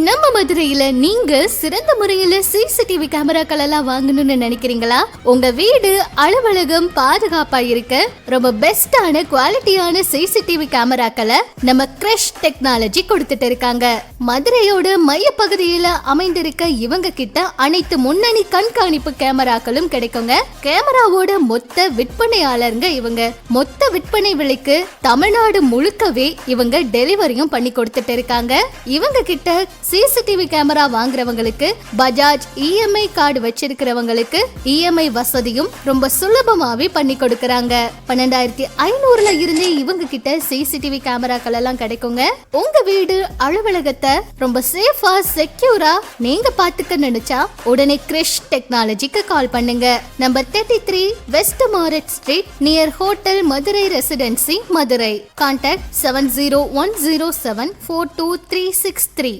நம்ம மதுரையில நீங்க சிறந்த முறையில சிசிடிவி கேமராக்கள் எல்லாம் வாங்கணும்னு நினைக்கிறீங்களா? உங்க வீடு அலுவலகம் பாதுகாப்பா இருக்க ரொம்ப பெஸ்டான குவாலிட்டியான சிசிடிவி கேமராக்களை நம்ம கிரஷ் டெக்னாலஜி கொடுத்துட்டு இருக்காங்க. மதுரையோட மைய பகுதியில அமைந்திருக்க இவங்க கிட்ட அனைத்து முன்னணி கண்காணிப்பு கேமராக்களும் கிடைக்குங்க. கேமராவோட மொத்த விற்பனையாளருங்க இவங்க. மொத்த விற்பனை விலைக்கு தமிழ்நாடு முழுக்கவே இவங்க டெலிவரியும் பண்ணி கொடுத்துட்டு இருக்காங்க. இவங்க கிட்ட சிசிடிவி கேமரா வாங்குறவங்களுக்கு பஜாஜ் இஎம்ஐ கார்டு வச்சிருக்கிறவங்களுக்கு இஎம்ஐ வசதியும் ரொம்ப சுலபமாவே பண்ணி கொடுக்கறாங்க. 12,500ல இருந்தே இவங்க கிட்ட சிசிடிவி கேமராக்கள் எல்லாம் கிடைக்குங்க. உங்க வீடு அலுவலகத்தை ரொம்ப சேஃபா செக்யூரா நீங்க பாத்துக்க நினைச்சா உடனே கிரிஷ் டெக்னாலஜிக்கு கால் பண்ணுங்க. Number 33 west Marret street near hotel Madurai residency, Madurai. Contact 7010742363.